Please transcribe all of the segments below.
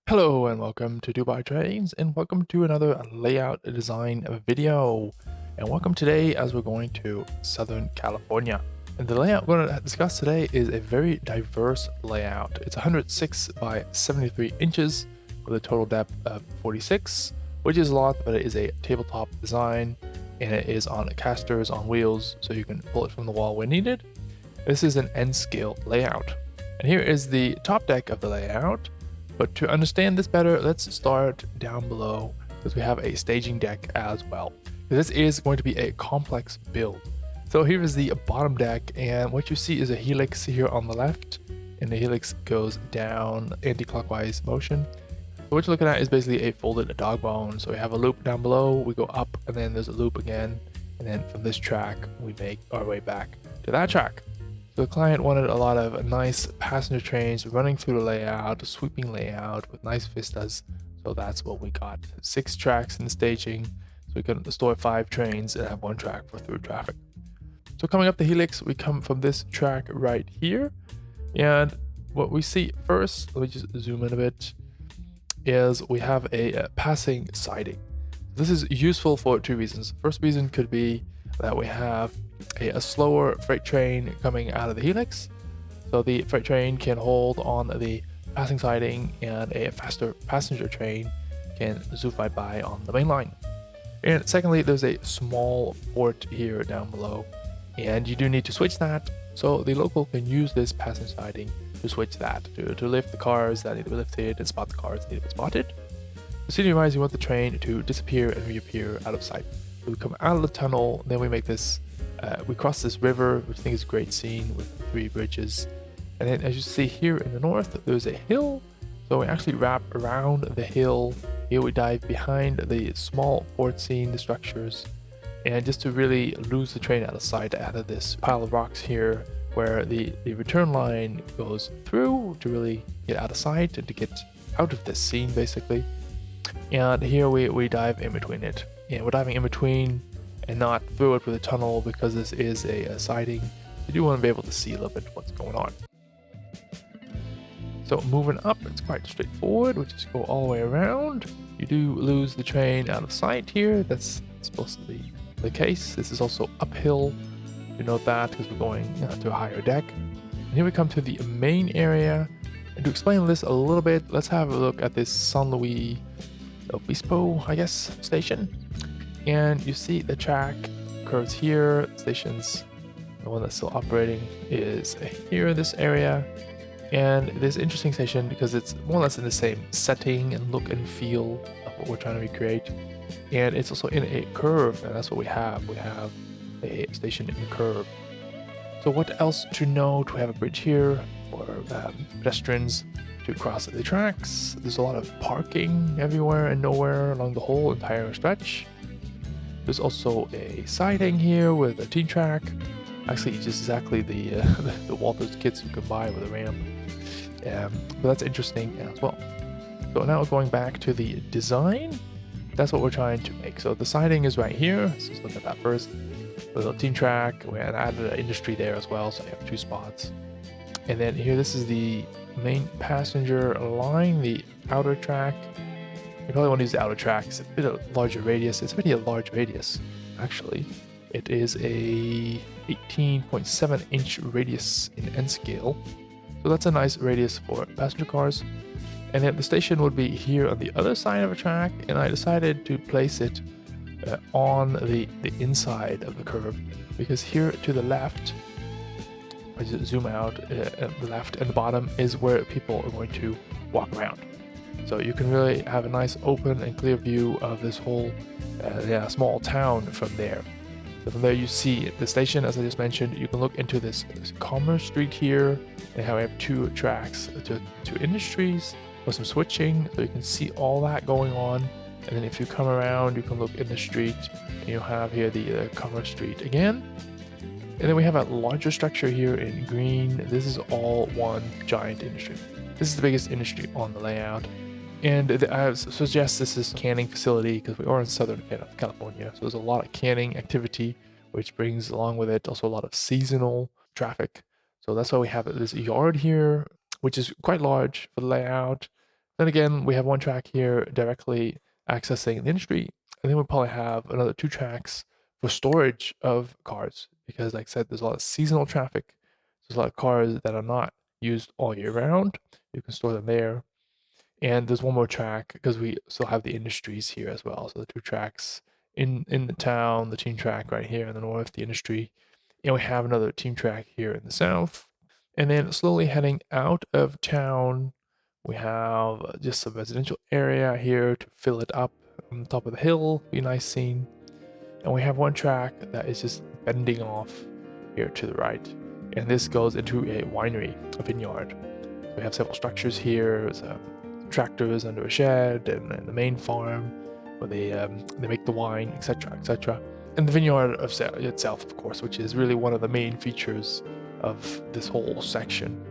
Hello and welcome to Dubai Trains and welcome to another layout design video. And welcome today as we're going to Southern California. And the layout we're going to discuss today is a very diverse layout. It's 106 by 73 inches with a total depth of 46, which is a lot, but it is a tabletop design and it is on casters on wheels so you can pull it from the wall when needed. This is an N scale layout. And here is the top deck of the layout. But to understand this better, let's start down below because we have a staging deck as well. This is going to be a complex build. So here is the bottom deck, and what you see is a helix here on the left, and the helix goes down anti-clockwise motion. So what you're looking at is basically a folded dog bone. So we have a loop down below, we go up, and then there's a loop again, and then from this track, we make our way back to that track. So the client wanted a lot of nice passenger trains running through the layout, a sweeping layout with nice vistas. So that's what we got. 6 tracks in the staging, so we can store 5 trains and have 1 track for through traffic. So coming up the helix, we come from this track right here. And what we see first, let me just zoom in a bit, is we have a passing siding. This is useful for 2 reasons. First reason could be that we have a slower freight train coming out of the helix. So the freight train can hold on the passing siding and a faster passenger train can zoom right by on the main line. And secondly, there's a small port here down below and you do need to switch that. So the local can use this passing siding to switch that, to lift the cars that need to be lifted and spot the cars that need to be spotted. Scenery-wise, you want the train to disappear and reappear out of sight. So we come out of the tunnel, then we make this, we cross this river, which I think is a great scene with 3 bridges. And then as you see here in the north, there's a hill. So we actually wrap around the hill. Here we dive behind the small port scene, the structures. And just to really lose the train out of sight, out of this pile of rocks here, where the return line goes through to really get out of sight and to get out of this scene, basically. And here we dive in between it. And we're diving in between and not through it with a tunnel because this is a siding. You do want to be able to see a little bit what's going on. So moving up, it's quite straightforward. We just go all the way around. You do lose the train out of sight here. That's supposed to be the case. This is also uphill. You note that because we're going to a higher deck. And here we come to the main area. And to explain this a little bit, let's have a look at this San Luis Obispo, I guess, station. And you see the track curves here. Stations, the one that's still operating is here in this area. And this interesting station because it's more or less in the same setting and look and feel of what we're trying to recreate. And it's also in a curve, and that's what we have. We have a station in a curve. So what else to note? We have a bridge here for pedestrians to cross the tracks. There's a lot of parking everywhere and nowhere along the whole entire stretch. There's also a siding here with a teen track. Actually, just exactly the Walters kits you can buy with a ramp. But that's interesting as well. So now going back to the design, that's what we're trying to make. So the siding is right here. So let's look at that first. The little teen track. We added an industry there as well, so you have 2 spots. And then here, this is the main passenger line, the outer track. You probably want to use the outer track. It's a bit of a larger radius. It's pretty a large radius, actually. It is a 18.7 inch radius in N scale. So that's a nice radius for passenger cars. And then the station would be here on the other side of a track. And I decided to place it on the inside of the curve. Because here to the left, I just zoom out, the left and the bottom is where people are going to walk around. So you can really have a nice open and clear view of this whole small town from there. So from there you see the station, as I just mentioned. You can look into this Commerce Street here and how we have 2 tracks to industries with some switching, so you can see all that going on. And then if you come around, you can look in the street and you'll have here the Commerce Street again. And then we have a larger structure here in green. This is all one giant industry. This is the biggest industry on the layout. And I suggest this is a canning facility because we are in Southern California. So there's a lot of canning activity, which brings along with it also a lot of seasonal traffic. So that's why we have this yard here, which is quite large for the layout. Then again, we have one track here directly accessing the industry, and then we'll probably have another 2 tracks for storage of cars because, like I said, there's a lot of seasonal traffic. There's a lot of cars that are not used all year round. You can store them there. And there's one more track because we still have the industries here as well. So the 2 tracks in the town, the team track right here in the north, the industry, and we have another team track here in the south. And then slowly heading out of town, we have just a residential area here to fill it up on the top of the hill. Be a nice scene. And we have one track that is just bending off here to the right. And this goes into a winery, a vineyard. We have several structures here, tractors under a shed, and the main farm where they make the wine, etc., etc. And the vineyard itself, of course, which is really one of the main features of this whole section,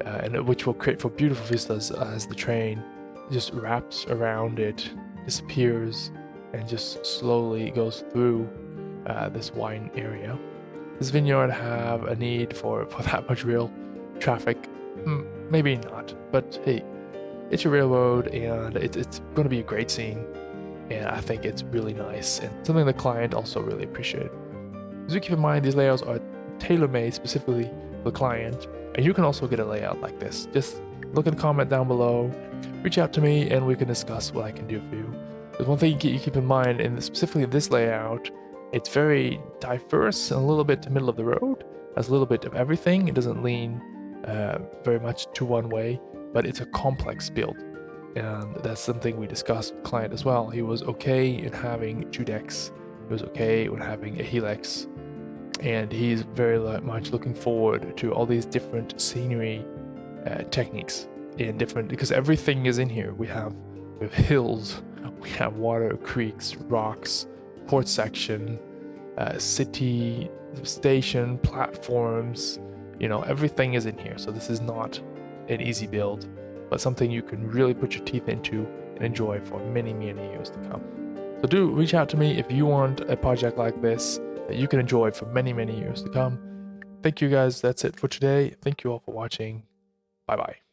and which will create for beautiful vistas as the train just wraps around it, disappears, and just slowly goes through this wine area. Does vineyard have a need for that much rail traffic? Maybe not, but hey, it's a railroad and it's going to be a great scene, and I think it's really nice and something the client also really appreciated. So keep in mind these layouts are tailor-made specifically for the client, and you can also get a layout like this. Just look at the comment down below, reach out to me, and we can discuss what I can do for you. There's one thing you keep in mind, and specifically this layout, it's very diverse and a little bit to middle of the road. Has a little bit of everything. It doesn't lean very much to one way, but it's a complex build, and that's something we discussed with the client as well. He was okay in having 2 decks. He was okay with having a helix, and he's very much looking forward to all these different scenery techniques and different, because everything is in here. We have hills, we have water, creeks, rocks, port section, city station, platforms, everything is in here. So this is not an easy build, but something you can really put your teeth into and enjoy for many, many years to come. So do reach out to me if you want a project like this that you can enjoy for many, many years to come. Thank you guys. That's it for today. Thank you all for watching. Bye bye.